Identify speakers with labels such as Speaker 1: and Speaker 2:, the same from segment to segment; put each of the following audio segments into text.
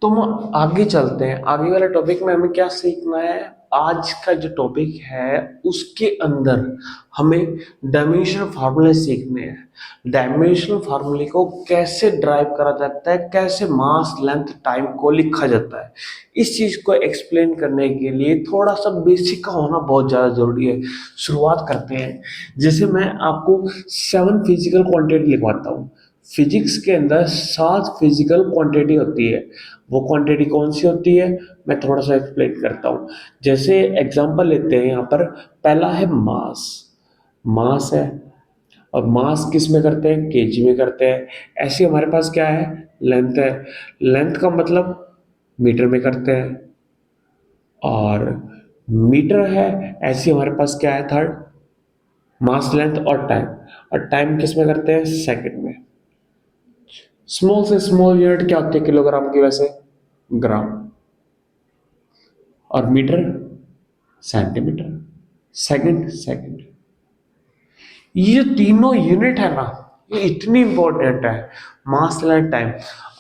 Speaker 1: तो हम आगे चलते हैं। आगे वाले टॉपिक में हमें क्या सीखना है? आज का जो टॉपिक है उसके अंदर हमें डायमेंशनल फार्मूले सीखने हैं। डायमेंशनल फार्मूले को कैसे ड्राइव करा जाता है, कैसे मास लेंथ टाइम को लिखा जाता है, इस चीज को एक्सप्लेन करने के लिए थोड़ा सा बेसिक का होना बहुत ज्यादा जरूरी है। शुरुआत करते हैं। जैसे मैं आपको 7 फिजिकल क्वांटिटी लिखवाता हूँ। फिजिक्स के अंदर 7 फिजिकल क्वांटिटी होती है। वो क्वांटिटी कौन सी होती है, मैं थोड़ा सा एक्सप्लेन करता हूँ। जैसे एग्जांपल लेते हैं यहाँ पर। पहला है मास। मास है। अब मास किस में करते हैं? केजी में करते हैं। ऐसे हमारे पास क्या है? लेंथ है। लेंथ का मतलब मीटर में करते हैं। और मीटर है। ऐसे हमारे पास क्या है? थर्ड, मास लेंथ और टाइम। और टाइम किस में करते हैं? सेकंड में। स्मॉल से स्मॉल यूनिट क्या होती है किलोग्राम की वैसे? ग्राम। और मीटर सेंटीमीटर। Second second. ये तीनों यूनिट है ना, ये इतनी इंपॉर्टेंट है। Mass and time.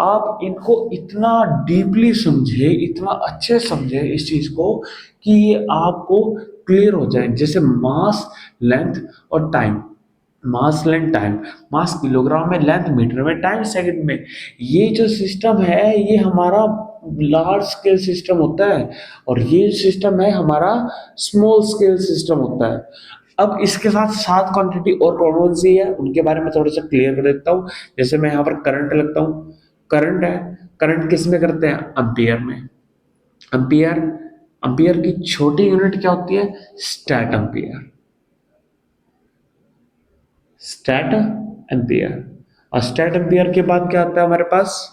Speaker 1: आप इनको इतना डीपली समझे, इतना अच्छे समझे इस चीज को कि ये आपको क्लियर हो जाए। जैसे मास, लेंथ और time. Mass length time. Mass kilogram में, लेंथ मीटर में, टाइम सेकंड में। ये जो सिस्टम है ये हमारा लार्ज स्केल सिस्टम होता है। और ये सिस्टम है हमारा स्मॉल स्केल सिस्टम होता है। अब इसके साथ 7 क्वांटिटी और कौन कौन सी है उनके बारे में थोड़ा सा क्लियर कर देता हूँ। जैसे मैं यहाँ पर करंट लगता हूँ। करंट है। करंट किस में करते हैं? एम्पियर में। एम्पियर। एम्पियर की छोटी यूनिट क्या होती है? Stat ampere. Stat ampere. और स्टैट एम्पियर के बाद क्या आता है हमारे पास?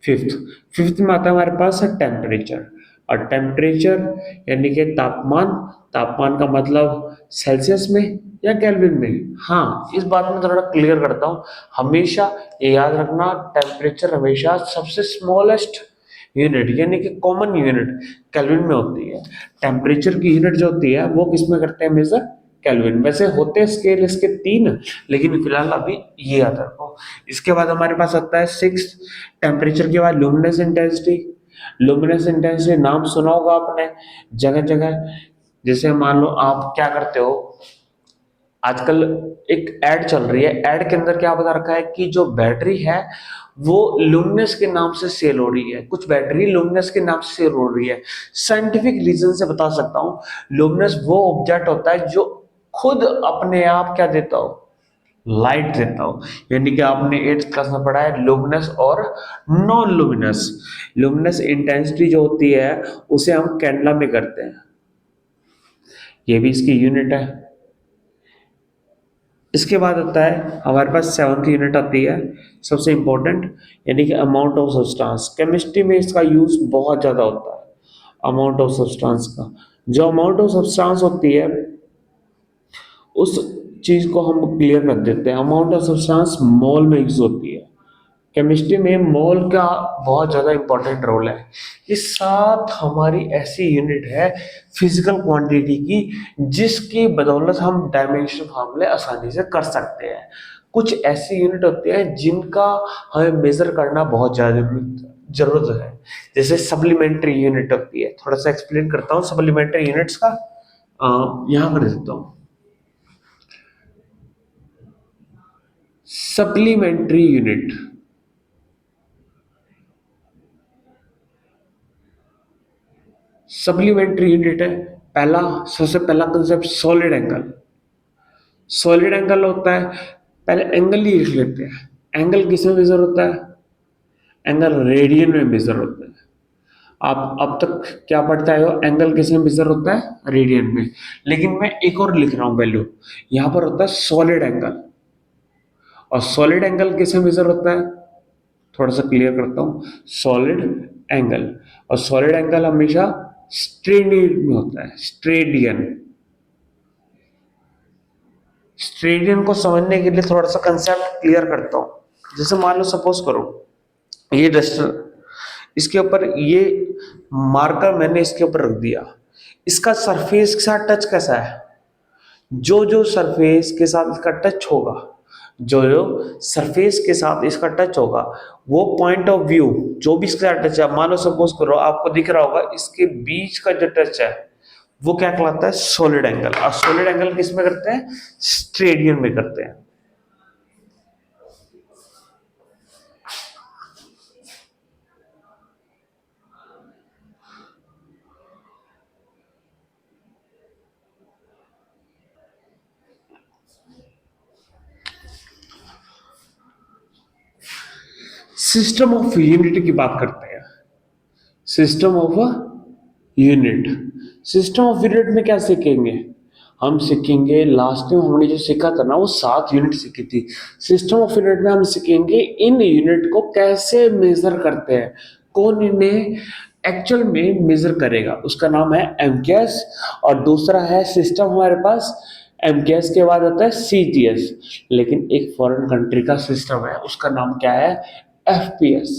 Speaker 1: फिफ्थ। फिफ्थ में आता है हमारे पास है टेम्परेचर। और टेम्परेचर यानी कि तापमान। तापमान का मतलब सेल्सियस में या केल्विन में। हाँ, इस बात में थोड़ा क्लियर करता हूँ। हमेशा ये याद रखना, टेम्परेचर हमेशा सबसे स्मॉलेस्ट यूनिट यानी कि कॉमन यूनिट केल्विन में होती है। टेम्परेचर की यूनिट जो होती है वो किस में करते हैं मेजर? केल्विन। वैसे होते हैं स्केल इसके 3, लेकिन फिलहाल अभी ये याद रखो। इसके बाद हमारे पास आता है 6। टेम्परेचर के बाद लुमिनस इंटेंसिटी। लुमिनस इंटेंसिटी नाम सुना होगा आपने जगह जगह। जैसे मान लो आप क्या करते हो, आजकल एक एड चल रही है। एड के अंदर क्या बता रखा है कि जो बैटरी है वो लुमिनस के नाम से सेल हो रही है। कुछ बैटरी लुमिनस के नाम से सेल हो रही है। साइंटिफिक रीजन से बता सकता हूँ। लुमिनस वो ऑब्जेक्ट होता है जो खुद अपने आप क्या देता हो? लाइट देता हो। यानी कि आपने 8th क्लास में पढ़ा है लुमिनस और नॉन लुमिनस। लुमिनस इंटेंसिटी जो होती है उसे हम कैंडला में करते हैं। ये भी इसकी यूनिट है। इसके बाद आता है हमारे पास 7th यूनिट आती है, सबसे इंपॉर्टेंट, यानी कि अमाउंट ऑफ सब्सटेंस। केमिस्ट्री में इसका यूज बहुत ज्यादा होता है, अमाउंट ऑफ सब्सटेंस का। जो अमाउंट ऑफ सब्सटेंस होती है उस चीज को हम क्लियर कर देते हैं। अमाउंट ऑफ सब्सटेंस मोल में यूज होती है। केमिस्ट्री में मोल का बहुत ज़्यादा इंपॉर्टेंट रोल है। ये 7 हमारी ऐसी यूनिट है फिजिकल क्वांटिटी की जिसकी बदौलत हम डायमेंशन फार्मूले आसानी से कर सकते हैं। कुछ ऐसी यूनिट होती है जिनका हमें मेजर करना बहुत ज़्यादा जरूरत है। जैसे सप्लीमेंट्री यूनिट होती है। थोड़ा सा एक्सप्लेन करता हूँ सप्लीमेंट्री यूनिट्स का। यहाँ पर देता हूँ सप्लीमेंट्री यूनिट। सप्लीमेंट्री यूनिट है। पहला, सबसे पहला concept solid angle. Solid angle होता है, पहले एंगल ही लिख लेते हैं। एंगल किस में मेजर होता है? एंगल रेडियन में मेजर होता है। आप अब तक क्या पढ़ते आए हो? एंगल किस में मेजर होता है? रेडियन में। लेकिन मैं एक और लिख रहा हूं वैल्यू। यहां पर होता है सॉलिड एंगल। और सॉलिड एंगल किस में मेजर होता है? थोड़ा सा क्लियर करता हूं। Solid angle. और सॉलिड एंगल हमेशा स्ट्रेडियन में होता है। स्ट्रेडियन। स्ट्रेडियन को समझने के लिए थोड़ा सा कंसेप्ट क्लियर करता हूं। जैसे मान लो, सपोज करो ये डस्टर, इसके ऊपर ये मार्कर मैंने इसके ऊपर रख दिया। इसका सरफेस के साथ टच कैसा है? जो जो सरफेस के साथ इसका टच होगा जो जो सरफेस के साथ इसका टच होगा, वो पॉइंट ऑफ व्यू जो भी इसके साथ टच है, मान लो सपोज करो आपको दिख रहा होगा इसके बीच का जो टच है वो क्या कहलाता है, सॉलिड एंगल। और सॉलिड एंगल किस में करते हैं, स्टेडियन में करते हैं। सिस्टम ऑफ यूनिट की बात करते हैं। System of unit, system of unit में क्या सीखेंगे, हम सीखेंगे लास्ट टाइम हमने जो सीखा था ना वो 7 यूनिट सीखी थी। सिस्टम ऑफ यूनिट में हम सीखेंगे इन यूनिट को कैसे मेजर करते हैं, कौन इन्हें एक्चुअल में मेजर करेगा, उसका नाम है एमकेएस। और दूसरा है सिस्टम हमारे पास, एमकेएस के बाद आता है सीजीएस। लेकिन एक फॉरेन कंट्री का सिस्टम है उसका नाम क्या है, एफपीएस।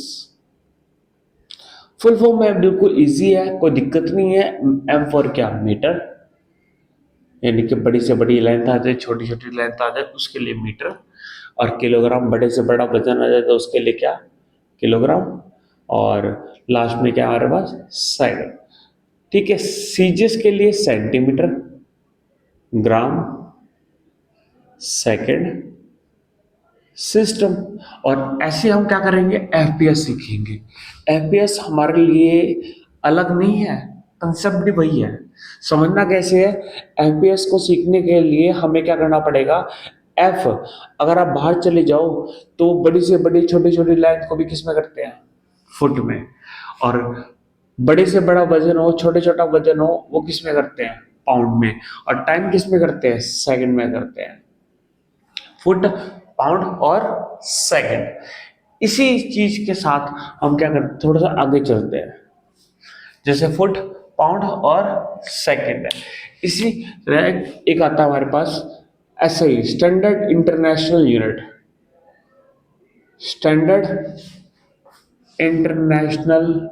Speaker 1: फुल फॉर्म में बिल्कुल इजी है, कोई दिक्कत नहीं है। एम फॉर क्या, मीटर, यानी कि बड़ी से बड़ी लेंथ आ जाए छोटी छोटी लेंथ आ जाए उसके लिए मीटर। और किलोग्राम, बड़े से बड़ा वजन आ जाए तो उसके लिए क्या, किलोग्राम। और लास्ट में क्या आ रहा है पास, साइकिल। ठीक है, सीजीएस के लिए सेंटीमीटर, ग्राम, सेकंड, सिस्टम। और ऐसे हम क्या करेंगे, एफपीएस सीखेंगे। एफपीएस हमारे लिए अलग नहीं है, कंसेप्ट भी वही है। समझना कैसे है, एफपीएस को सीखने के लिए हमें क्या करना पड़ेगा, एफ, अगर आप बाहर चले जाओ तो बड़ी से बड़ी छोटी छोटी लाइन को भी किस में करते हैं, फुट में। और बड़े से बड़ा वजन हो छोटे छोटा वजन हो वो किस में करते हैं, पाउंड में। और टाइम किस में करते हैं, सेकंड में करते हैं। फुट, पाउंड और सेकंड। इसी चीज के साथ हम क्या करते हैं, थोड़ा सा आगे चलते हैं। जैसे फुट, पाउंड और सेकंड है, इसी तरह एक आता है हमारे पास SI, standard international unit. Standard international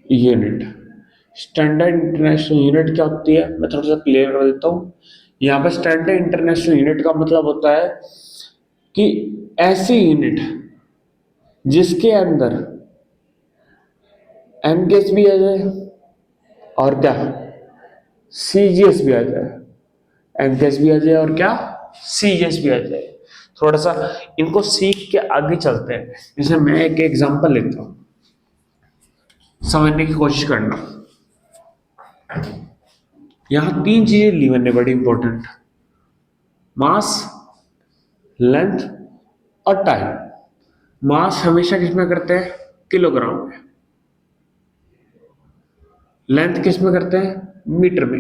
Speaker 1: unit. Standard international unit क्या होती है, मैं थोड़ा सा क्लियर कर देता हूँ। यहाँ पर स्टैंडर्ड इंटरनेशनल यूनिट का मतलब होता है कि ऐसी यूनिट जिसके अंदर एमकेएस भी आ जाए और क्या, सीजीएस भी आ जाए। एमकेएस भी आ जाए और क्या, सीजीएस भी आ जाए। थोड़ा सा इनको सीख के आगे चलते हैं। जैसे मैं एक एग्जांपल लेता हूँ, समझने की कोशिश करना। यहां 3 चीजें ली मैंने बड़ी इंपॉर्टेंट, मास, लेंथ और टाइम। मास हमेशा किसमें करते हैं, किलोग्राम में। लेंथ किसमें करते हैं, मीटर में।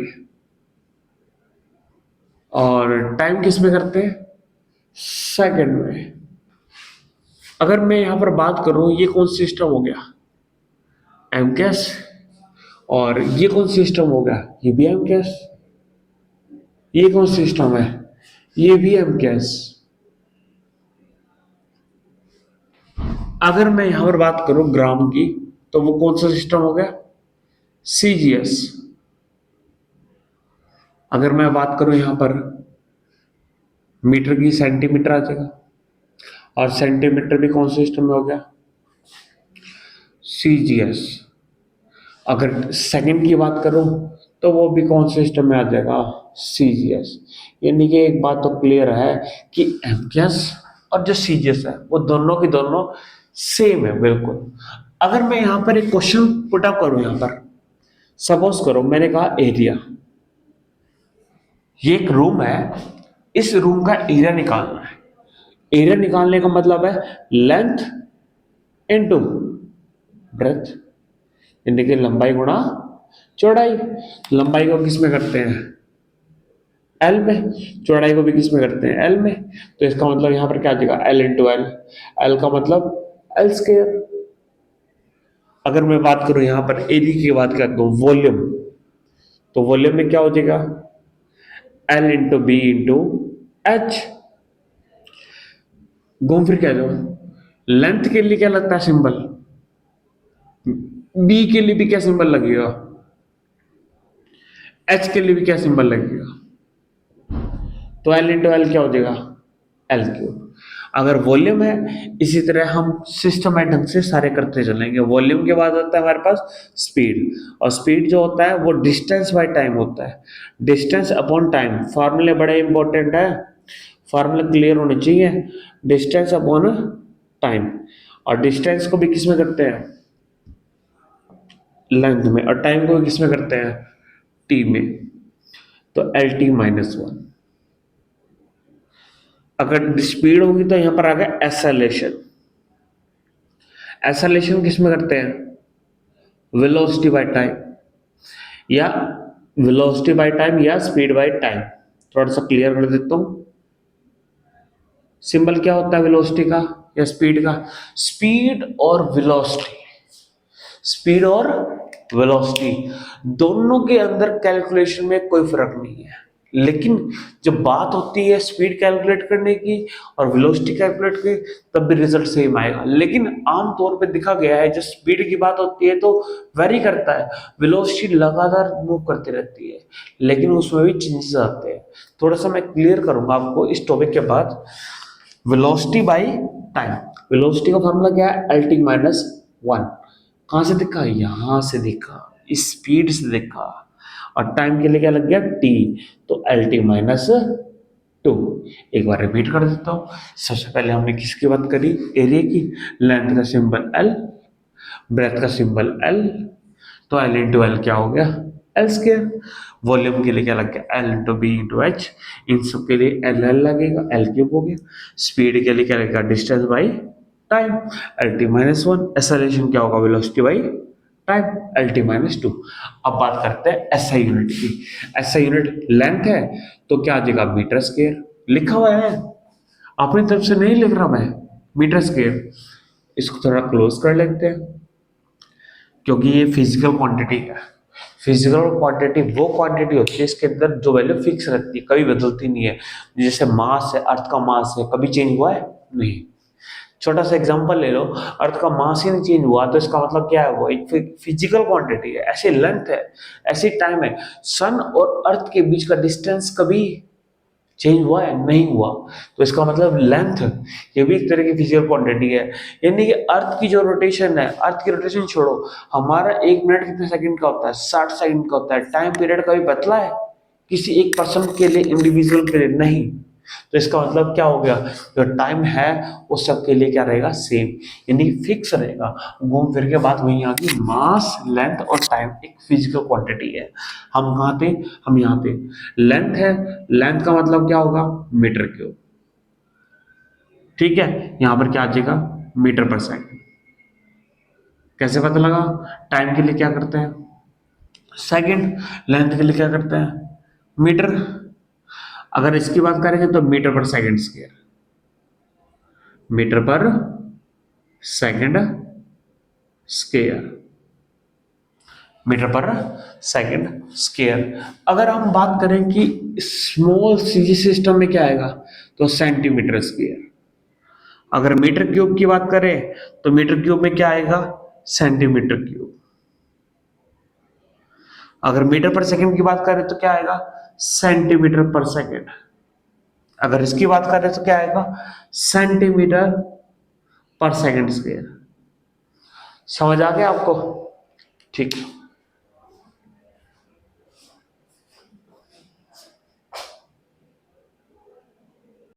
Speaker 1: और टाइम किसमें करते हैं, सेकंड में। अगर मैं यहां पर बात करूं, ये कौन सिस्टम हो गया, एमकेएस। और ये कौन सिस्टम हो गया, ये भी एमकेएस। ये कौन सिस्टम है, ये भी एमकेएस। अगर मैं यहां पर बात करूं ग्राम की, तो वो कौन सा सिस्टम हो गया, सीजीएस। अगर मैं बात करूं यहां पर मीटर की, सेंटीमीटर आ जाएगा। और सेंटीमीटर भी कौन से सिस्टम में हो गया, सीजीएस। अगर सेकंड की बात करूं तो वो भी कौन से सिस्टम में आ जाएगा, सीजीएस। यानी कि एक बात तो क्लियर है कि एमकेएस और जो सीजीएस है वो दोनों की दोनों सेम है बिल्कुल। अगर मैं यहां पर एक क्वेश्चन पुट अप करूं, यहां पर सपोज करो मैंने कहा एरिया, ये एक रूम है, इस रूम का एरिया निकालना है। एरिया निकालने का मतलब है लेंथ इनटू ब्रेथ, यानी कि लंबाई गुणा चौड़ाई। लंबाई को किस में करते हैं, एल में। चौड़ाई को भी किस में करते हैं, एल में। तो इसका मतलब यहां पर क्या आ जाएगा, एल इंटू एल। एल का मतलब एल स्क्वायर। अगर मैं बात करूं यहां पर एरिया की बात करता हूं, वॉल्यूम, तो वॉल्यूम में क्या हो जाएगा, L into B into H. घूम फिर के आ जाओ, लेंथ के लिए क्या लगता है सिंबल, बी के लिए भी क्या सिंबल लगेगा, एच के लिए भी क्या सिंबल लगेगा, तो एल इंटू एल क्या हो जाएगा, एल क्यूब। अगर वॉल्यूम है, इसी तरह हम सिस्टमैटिक ढंग से सारे करते चलेंगे। वॉल्यूम के बाद होता है हमारे पास स्पीड, और स्पीड जो होता है वो डिस्टेंस बाय टाइम होता है, डिस्टेंस अपॉन टाइम। फार्मूले बड़े इंपॉर्टेंट है, फार्मूला क्लियर होने चाहिए। डिस्टेंस अपॉन टाइम, और डिस्टेंस को भी किस में करते हैं, लेंथ में, और टाइम को भी किस में करते हैं, टी में। तो एल टी माइनस वन। अगर स्पीड होगी तो यहां पर आ गया एसेलेशन। एसेलेशन किस में करते हैं, वेलोसिटी बाय टाइम, या वेलोसिटी बाय टाइम या स्पीड बाय टाइम। थोड़ा सा क्लियर कर देता हूं। सिंबल क्या होता है वेलोसिटी का या स्पीड का, स्पीड और वेलोसिटी, स्पीड और वेलोसिटी दोनों के अंदर कैलकुलेशन में कोई फर्क नहीं है। लेकिन जब बात होती है स्पीड कैलकुलेट करने की और वेलोसिटी कैलकुलेट की, तब भी रिजल्ट सेम आएगा। लेकिन आमतौर पे देखा गया है जब स्पीड की बात होती है तो वेरी करता है, वेलोसिटी लगातार मूव करती रहती है, लेकिन उसमें भी चेंजेस आते हैं। थोड़ा सा मैं क्लियर करूंगा आपको इस टॉपिक के बाद। वेलोसिटी बाई टाइम, वेलोसिटी का फॉर्मूला क्या है, एल टी माइनस वन। कहां से दिखा, यहां से दिखा, स्पीड से दिखा, और टाइम के लिए क्या लग गया, टी, तो एल टी माइनस टू। एक बार रिपीट कर देता हूं। सबसे पहले हमने किसकी बात करी, एरिया की। लेंथ का सिंबल एल, ब्रेथ का सिंबल एल, तो एल इंटू एल क्या हो गया, एल स्क्वायर। वॉल्यूम के लिए क्या लग गया, L into B into H. इन सब के लिए एल एल लगेगा, एल क्यूब हो गया। स्पीड के लिए क्या लगेगा, distance by time, L T minus one. Acceleration क्या होगा, velocity by time, L T minus two. अब बात करते हैं एसआई यूनिट की। एसआई यूनिट लेंथ है तो क्या आ जाएगा, मीटर स्क्वायर। लिखा हुआ है, अपनी तरफ से नहीं लिख रहा मैं, मीटर स्क्वायर। इसको थोड़ा क्लोज कर लेते हैं, क्योंकि ये फिजिकल क्वांटिटी है। फिजिकल क्वांटिटी वो क्वांटिटी होती है इसके अंदर जो वैल्यू फिक्स रहती है, कभी बदलती नहीं है। जैसे मास है, अर्थ का मास है, कभी चेंज हुआ है, नहीं। छोटा सा एग्जांपल ले लो, अर्थ का मास ही नहीं चेंज हुआ तो इसका मतलब क्या है, वो एक फिजिकल क्वांटिटी है। ऐसी लेंथ है, ऐसी टाइम है। सन और अर्थ के बीच का डिस्टेंस कभी चेंज हुआ है, नहीं हुआ, तो इसका मतलब लेंथ, ये भी एक तरह की फिजिकल क्वांटिटी है। यानी कि अर्थ की जो रोटेशन है, अर्थ की रोटेशन छोड़ो, हमारा एक मिनट कितने सेकंड का होता है, 60 सेकंड का होता है। टाइम पीरियड कभी बदला है किसी एक पर्सन के लिए, इंडिविजुअल के लिए, नहीं। तो इसका मतलब क्या हो गया, जो टाइम है वो सबके लिए क्या रहेगा, सेम, यानी फिक्स रहेगा। घूम फिर के बात वही आ गई, मास, लेंथ और टाइम एक फिजिकल क्वांटिटी है। हम कहाँ थे, हम यहाँ पे। लेंथ है, लेंथ का मतलब क्या होगा, मीटर क्यूब, ठीक है। यहां पर क्या आ जाएगा, मीटर पर सेकंड। कैसे पता लगा, टाइम के लिए क्या करते हैं, सेकंड, लेंथ के लिए क्या करते हैं, मीटर। अगर इसकी बात करेंगे तो मीटर पर सेकंड स्क्वायर, मीटर पर सेकंड स्क्वायर, मीटर पर सेकंड स्क्वायर। अगर हम बात करें कि स्मॉल सीजी सिस्टम में क्या आएगा, तो सेंटीमीटर स्क्वायर। अगर मीटर क्यूब की बात करें तो मीटर क्यूब में क्या आएगा, सेंटीमीटर क्यूब। अगर मीटर पर सेकंड की बात करें तो क्या आएगा, सेंटीमीटर पर सेकंड। अगर इसकी बात करें तो क्या आएगा, सेंटीमीटर पर सेकंड स्क्वायर। समझ आ गया आपको, ठीक है।